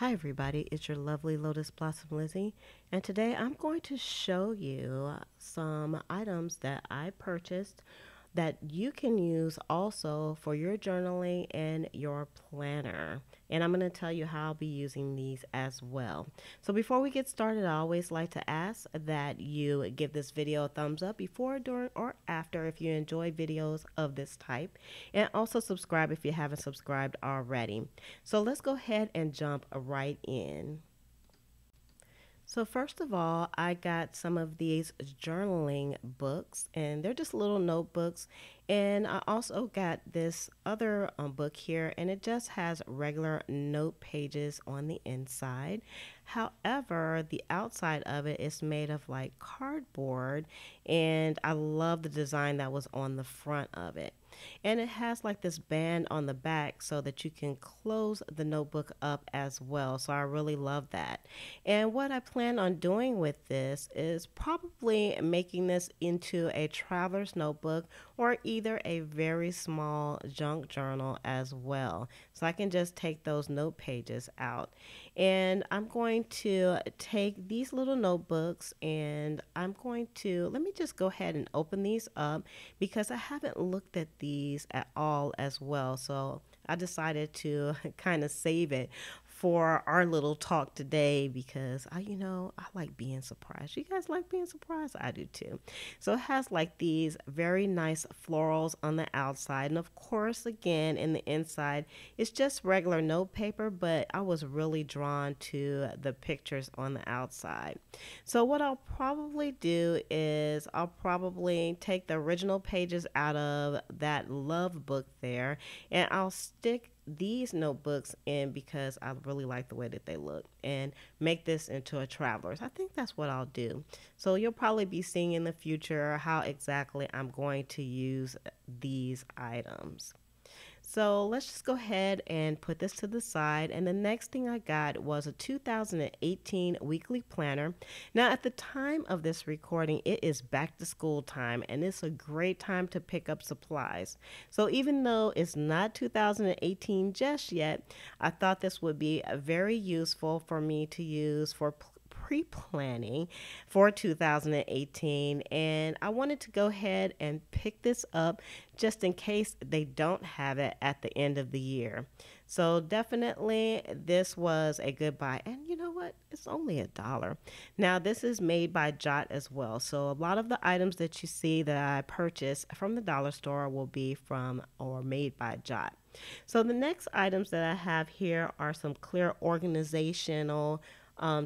Hi everybody, it's your lovely Lotus Blossom Lizzie, and today I'm going to show you some items that I purchased that you can use also for your journaling and your planner. And I'm going to tell you how I'll be using these as well. So before we get started, I always like to ask that you give this video a thumbs up before, during, or after if you enjoy videos of this type. And also subscribe if you haven't subscribed already. So let's go ahead and jump right in. So first of all, I got some of these journaling books, and they're just little notebooks. And I also got this other book here, and it just has regular note pages on the inside. However, the outside of it is made of like cardboard, and I love the design that was on the front of it. And it has like this band on the back so that you can close the notebook up as well. So I really love that. And what I plan on doing with this is probably making this into a traveler's notebook or either a very small junk journal as well. So I can just take those note pages out. And I'm going to take these little notebooks and I'm going to, let me just go ahead and open these up because I haven't looked at these at all as well. So I decided to kind of save it for our little talk today because I like being surprised. You guys like being surprised? I do too. So it has like these very nice florals on the outside, and of course again in the inside it's just regular note paper, but I was really drawn to the pictures on the outside. So what I'll probably do is I'll probably take the original pages out of that love book there, and I'll stick these notebooks in because I really like the way that they look and make this into a traveler's. I think that's what I'll do. So you'll probably be seeing in the future how exactly I'm going to use these items. So let's just go ahead and put this to the side. And the next thing I got was a 2018 weekly planner. Now, at the time of this recording, it is back to school time, and it's a great time to pick up supplies. So even though it's not 2018 just yet, I thought this would be very useful for me to use for pre-planning for 2018, and I wanted to go ahead and pick this up just in case they don't have it at the end of the year. So definitely this was a good buy, and you know what, it's only $1. Now this is made by Jot as well, so a lot of the items that you see that I purchased from the dollar store will be from or made by Jot. So the next items that I have here are some clear organizational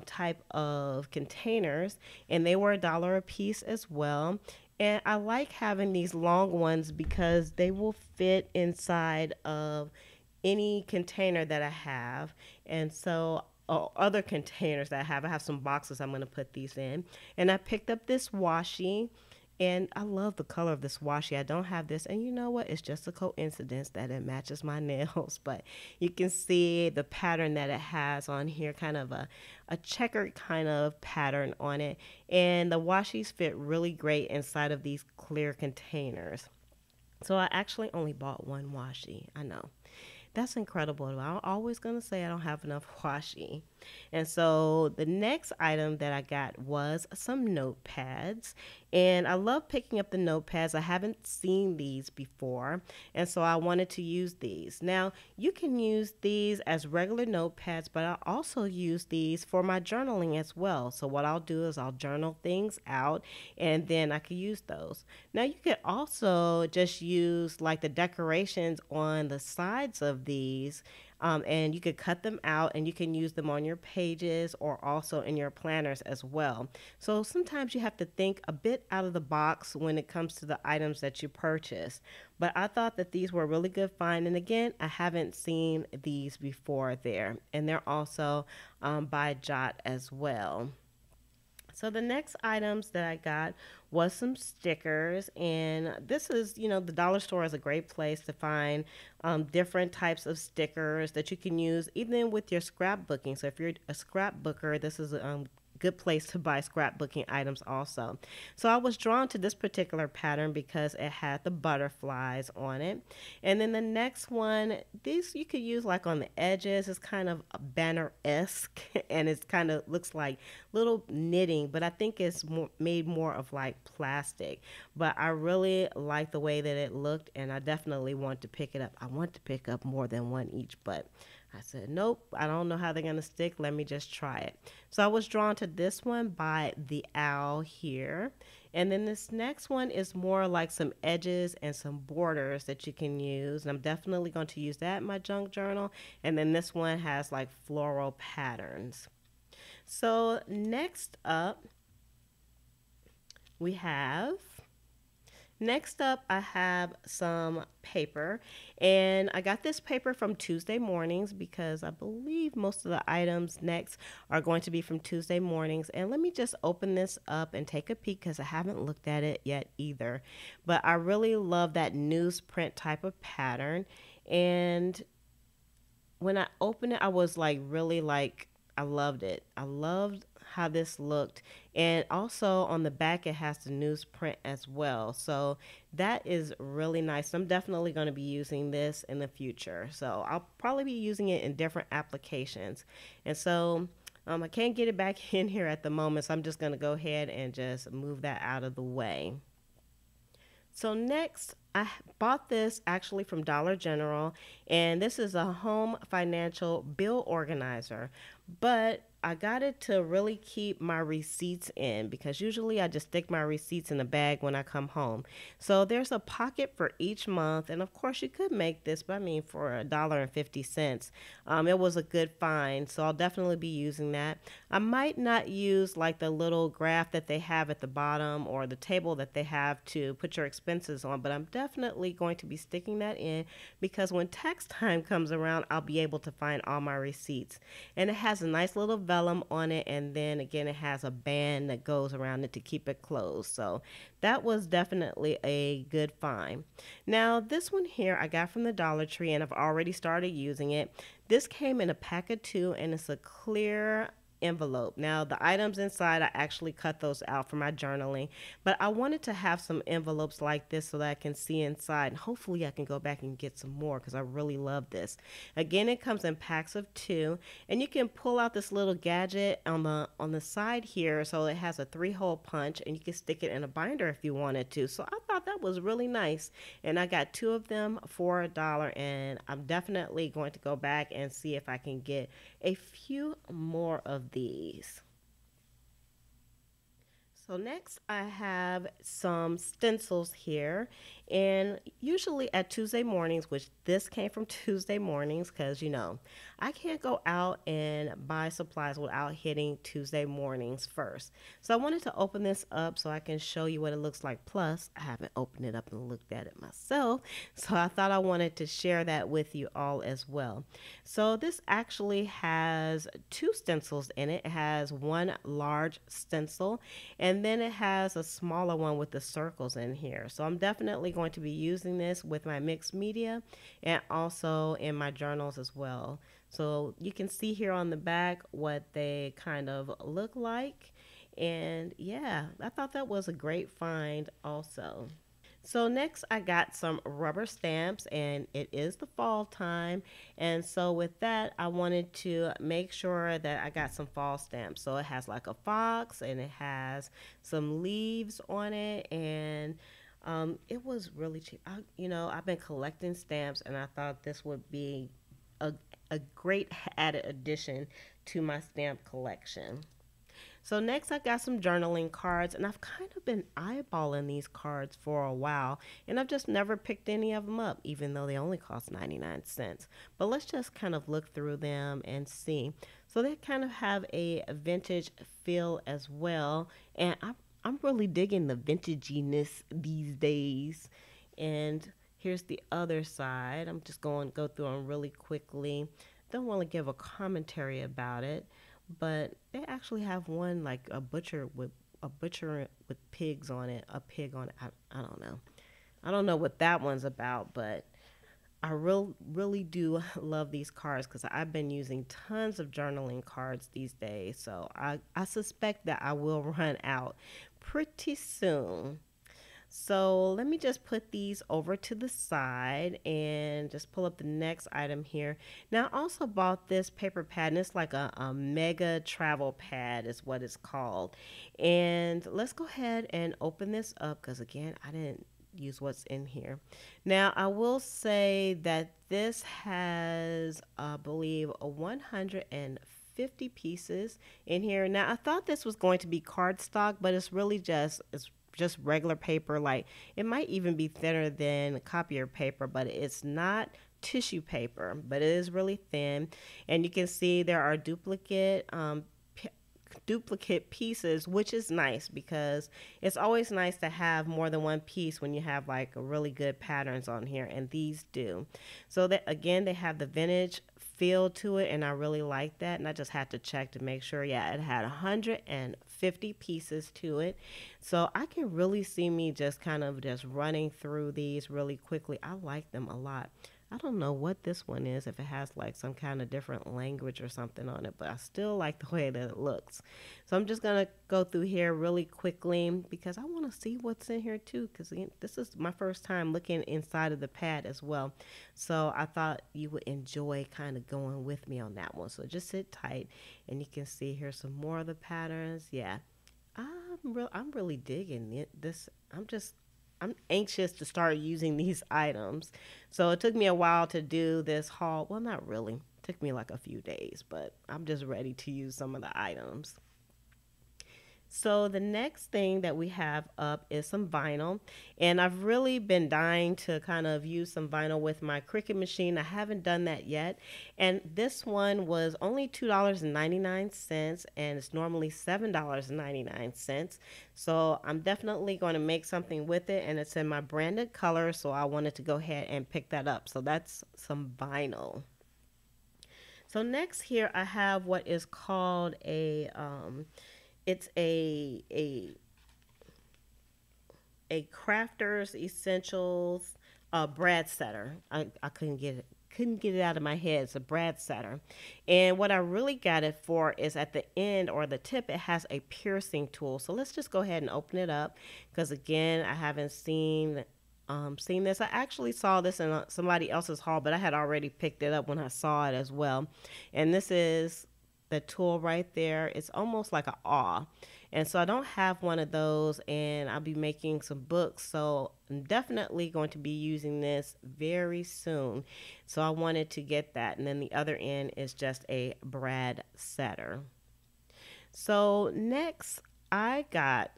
type of containers, and they were $1 a piece as well. And I like having these long ones because they will fit inside of any container that I have. And so other containers that I have some boxes I'm going to put these in. And I picked up this washi, and I love the color of this washi. I don't have this, and you know what? It's just a coincidence that it matches my nails, but you can see the pattern that it has on here, kind of a checkered kind of pattern on it. And the washis fit really great inside of these clear containers. So I actually only bought one washi. I know. That's incredible. I'm always going to say I don't have enough washi. And so the next item that I got was some notepads. And I love picking up the notepads. I haven't seen these before, and so I wanted to use these. Now, you can use these as regular notepads, but I also use these for my journaling as well. So what I'll do is I'll journal things out, and then I can use those. Now, you could also just use like the decorations on the sides of these, and you could cut them out and you can use them on your pages or also in your planners as well. So sometimes you have to think a bit out of the box when it comes to the items that you purchase. But I thought that these were a really good find. And again, I haven't seen these before there. And they're also by Jot as well. So the next items that I got was some stickers, and this is, the dollar store is a great place to find different types of stickers that you can use even with your scrapbooking. So if you're a scrapbooker, this is good place to buy scrapbooking items also. So I was drawn to this particular pattern because it had the butterflies on it. And then the next one, these you could use like on the edges. It's kind of a banner-esque and it's kind of looks like little knitting, but I think it's made more of like plastic. But I really like the way that it looked and I definitely want to pick it up. I want to pick up more than one each, but I said, nope, I don't know how they're going to stick. Let me just try it. So I was drawn to this one by the owl here. And then this next one is more like some edges and some borders that you can use. And I'm definitely going to use that in my junk journal. And then this one has like floral patterns. So next up, we have Next up, I have some paper, and I got this paper from Tuesday Mornings because I believe most of the items next are going to be from Tuesday Mornings. And let me just open this up and take a peek because I haven't looked at it yet either. But I really love that newsprint type of pattern, and when I opened it, I was like really like I loved it. I loved how this looked, and also on the back it has the newsprint as well, so that is really nice. I'm definitely going to be using this in the future, so I'll probably be using it in different applications. And so I can't get it back in here at the moment, so I'm just going to go ahead and just move that out of the way. So next, I bought this actually from Dollar General, and this is a home financial bill organizer, but I got it to really keep my receipts in because usually I just stick my receipts in a bag when I come home. So there's a pocket for each month, and of course you could make this, but I mean for $1.50, it was a good find. So I'll definitely be using that. I might not use like the little graph that they have at the bottom or the table that they have to put your expenses on, but I'm definitely going to be sticking that in because when tax time comes around, I'll be able to find all my receipts. And it has a nice little vellum on it, and then again it has a band that goes around it to keep it closed. So that was definitely a good find. Now this one here I got from the Dollar Tree, and I've already started using it. This came in a pack of 2, and it's a clear envelope. Now the items inside, I actually cut those out for my journaling, but I wanted to have some envelopes like this so that I can see inside, and hopefully I can go back and get some more because I really love this. Again, it comes in packs of 2, and you can pull out this little gadget on the side here, so it has a 3-hole punch, and you can stick it in a binder if you wanted to. So I thought that was really nice, and I got 2 of them for $1, and I'm definitely going to go back and see if I can get a few more of these. So next I have some stencils here, and usually at Tuesday mornings, which this came from Tuesday Mornings because I can't go out and buy supplies without hitting Tuesday Mornings first. So I wanted to open this up so I can show you what it looks like. Plus I haven't opened it up and looked at it myself, so I thought I wanted to share that with you all as well. So this actually has 2 stencils in it. It has one large stencil, and then it has a smaller one with the circles in here. So I'm definitely going to be using this with my mixed media and also in my journals as well. So you can see here on the back what they kind of look like. And yeah, I thought that was a great find also. So next I got some rubber stamps, and it is the fall time, and so with that I wanted to make sure that I got some fall stamps. So it has like a fox, and it has some leaves on it, and it was really cheap. I've been collecting stamps, and I thought this would be a, a great added addition to my stamp collection. So next I got some journaling cards, and I've kind of been eyeballing these cards for a while, and I've just never picked any of them up, even though they only cost 99 cents. But let's just kind of look through them and see. So they kind of have a vintage feel as well, and I'm really digging the vintaginess these days. And here's the other side. I'm just going to go through them really quickly. Don't want to give a commentary about it, but they actually have one like a butcher with pigs on it, a pig on it. I don't know. I don't know what that one's about, but really do love these cards because I've been using tons of journaling cards these days. So I suspect that I will run out pretty soon. So let me just put these over to the side and just pull up the next item here. Now I also bought this paper pad, and it's like a mega travel pad is what it's called. And let's go ahead and open this up because again, I didn't use what's in here. Now I will say that this has, I believe, a 150 pieces in here. Now I thought this was going to be cardstock, but it's just regular paper. Like it might even be thinner than copier paper, but it's not tissue paper, but it is really thin. And you can see there are duplicate pieces, which is nice because it's always nice to have more than one piece when you have like really good patterns on here, and these do. So that again, they have the vintage feel to it, and I really like that. And I just had to check to make sure, yeah, it had 150 pieces to it. So I can really see me just kind of just running through these really quickly. I like them a lot. I don't know what this one is, if it has like some kind of different language or something on it, but I still like the way that it looks. So I'm just going to go through here really quickly because I want to see what's in here too, because this is my first time looking inside of the pad as well. So I thought you would enjoy kind of going with me on that one. So just sit tight and you can see here some more of the patterns. Yeah, I'm really digging it. I'm anxious to start using these items. So it took me a while to do this haul. Well, not really. It took me like a few days, but I'm just ready to use some of the items. So the next thing that we have up is some vinyl, and I've really been dying to kind of use some vinyl with my Cricut machine. I haven't done that yet, and this one was only $2.99, and it's normally $7.99. So I'm definitely going to make something with it, and it's in my branded color, so I wanted to go ahead and pick that up. So that's some vinyl. So next here I have what is called it's a crafter's essentials brad setter. I couldn't get it out of my head. It's a brad setter. And what I really got it for is at the end or the tip, it has a piercing tool. So let's just go ahead and open it up because again, I haven't seen this. I actually saw this in somebody else's haul, but I had already picked it up when I saw it as well. And this is the tool right there. It's almost like an awl. And so I don't have one of those, and I'll be making some books. So I'm definitely going to be using this very soon. So I wanted to get that. And then the other end is just a brad setter. So next I got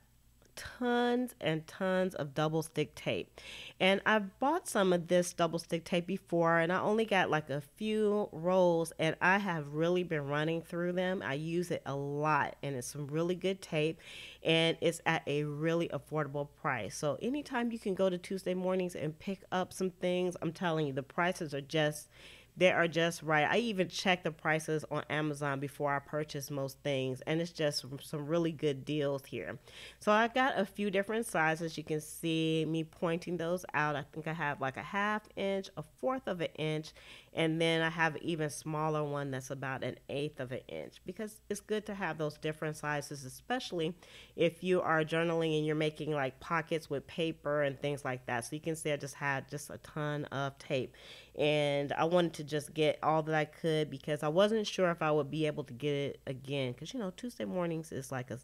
tons and tons of double stick tape, and I've bought some of this double stick tape before, and I only got like a few rolls, and I have really been running through them. I use it a lot, and it's some really good tape, and it's at a really affordable price. So anytime you can go to Tuesday mornings and pick up some things, I'm telling you, the prices are just, they are just right. I even check the prices on Amazon before I purchase most things, and it's just some really good deals here. So I got a few different sizes. You can see me pointing those out. I think I have like a 1/2 inch, a 1/4 of an inch, and then I have an even smaller one that's about an 1/8 of an inch, because it's good to have those different sizes, especially if you are journaling and you're making like pockets with paper and things like that. So you can see I just had just a ton of tape, and I wanted to just get all that I could because I wasn't sure if I would be able to get it again, because you know Tuesday mornings is like a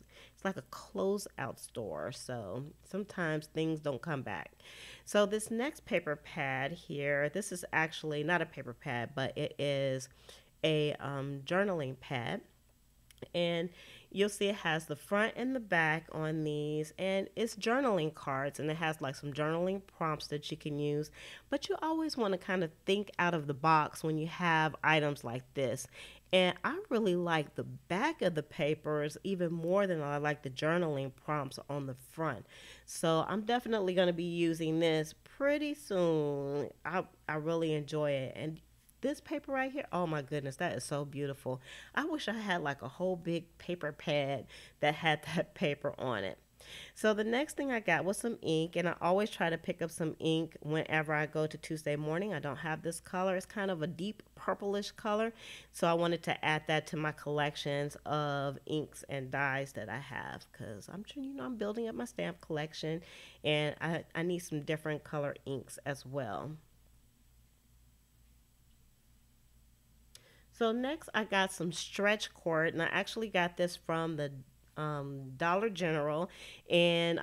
closeout store, so sometimes things don't come back. So this next paper pad here, this is actually not a paper pad, but it is a journaling pad, and you'll see it has the front and the back on these, and it's journaling cards, and it has like some journaling prompts that you can use. But you always want to kind of think out of the box when you have items like this. And I really like the back of the papers even more than I like the journaling prompts on the front. So I'm definitely going to be using this pretty soon. I really enjoy it. And this paper right here, oh my goodness, that is so beautiful. I wish I had like a whole big paper pad that had that paper on it. So the next thing I got was some ink, and I always try to pick up some ink whenever I go to Tuesday morning. I don't have this color. It's kind of a deep purplish color, so I wanted to add that to my collections of inks and dyes that I have, because I'm sure I'm building up my stamp collection, and I need some different color inks as well. So next I got some stretch cord, and I actually got this from the Dollar General, and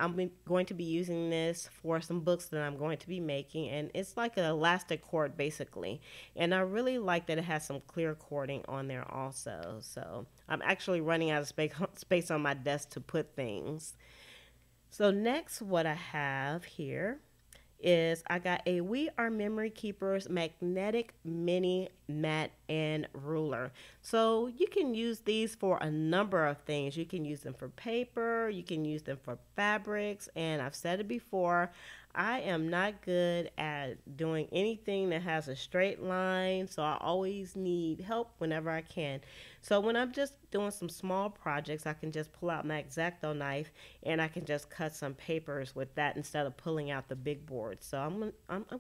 going to be using this for some books that I'm going to be making, and it's like an elastic cord basically, and I really like that it has some clear cording on there also. So I'm actually running out of space on my desk to put things. So next, what I have here is I got a We Are Memory Keepers magnetic mini mat and ruler. So you can use these for a number of things. You can use them for paper, you can use them for fabrics, and I've said it before, I am not good at doing anything that has a straight line, so I always need help whenever I can. So when I'm just doing some small projects, I can just pull out my X-Acto knife and I can just cut some papers with that instead of pulling out the big board. So I'm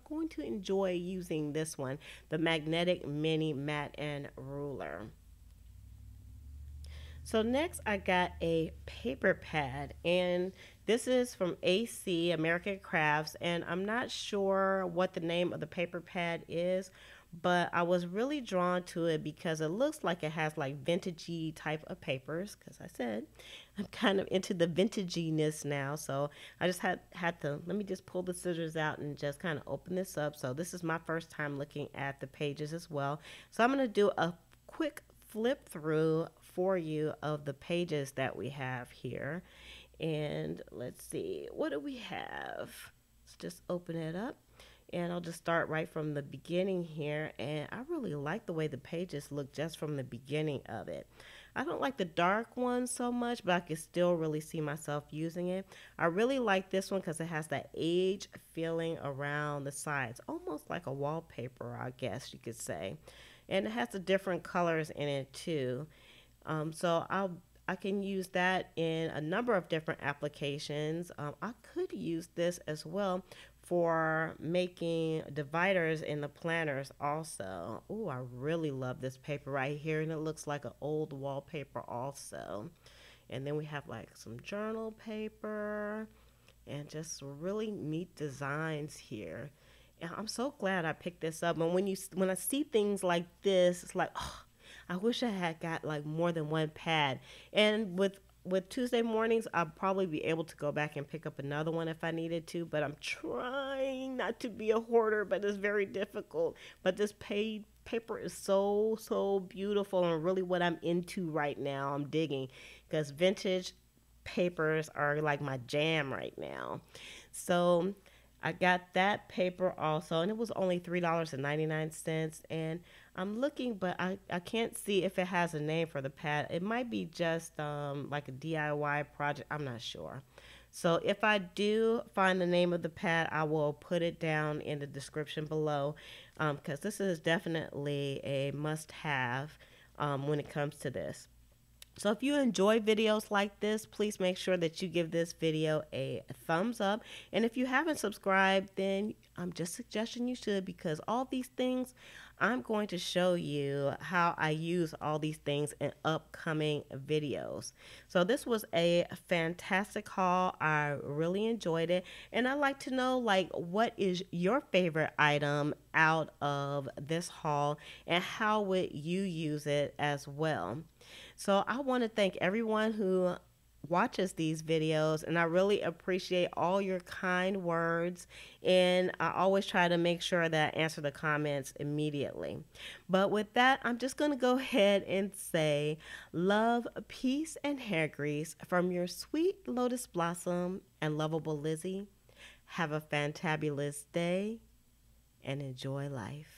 going to enjoy using this one, the magnetic mini mat and ruler. So next I got a paper pad, and this is from AC American Crafts, and I'm not sure what the name of the paper pad is, but I was really drawn to it because it looks like it has like vintagey type of papers, because I said I'm kind of into the vintaginess now. So I just had to, let me just pull the scissors out and just kind of open this up. So this is my first time looking at the pages as well. So I'm going to do a quick flip through for you of the pages that we have here. And let's see, what do we have? Let's just open it up, and I'll just start right from the beginning here. And I really like the way the pages look just from the beginning of it. I don't like the dark one so much, but I can still really see myself using it. I really like this one because it has that age feeling around the sides, almost like a wallpaper, I guess you could say. And it has the different colors in it too. So I can use that in a number of different applications. I could use this as well for making dividers in the planners also. Oh, I really love this paper right here, and it looks like an old wallpaper also. And then we have like some journal paper and just really neat designs here. And I'm so glad I picked this up. And when I see things like this, it's like, oh, I wish I had got like more than one pad. And with Tuesday mornings, I'll probably be able to go back and pick up another one if I needed to. But I'm trying not to be a hoarder, but it's very difficult. But this paper is so beautiful, and really what I'm into right now. I'm digging, because vintage papers are like my jam right now. So I got that paper also, and it was only $3.99. And I'm looking, but I can't see if it has a name for the pad. It might be just like a DIY project. I'm not sure. So if I do find the name of the pad, I will put it down in the description below, because this is definitely a must-have when it comes to this. So if you enjoy videos like this, please make sure that you give this video a thumbs up. And if you haven't subscribed, then I'm just suggesting you should, because all these things, I'm going to show you how I use all these things in upcoming videos. So this was a fantastic haul. I really enjoyed it. And I'd like to know, like, what is your favorite item out of this haul, and how would you use it as well? So I want to thank everyone who watches these videos, and I really appreciate all your kind words, and I always try to make sure that I answer the comments immediately. But with that, I'm just going to go ahead and say love, peace, and hair grease from your sweet Lotus Blossom and lovable Lizzie. Have a fantabulous day and enjoy life.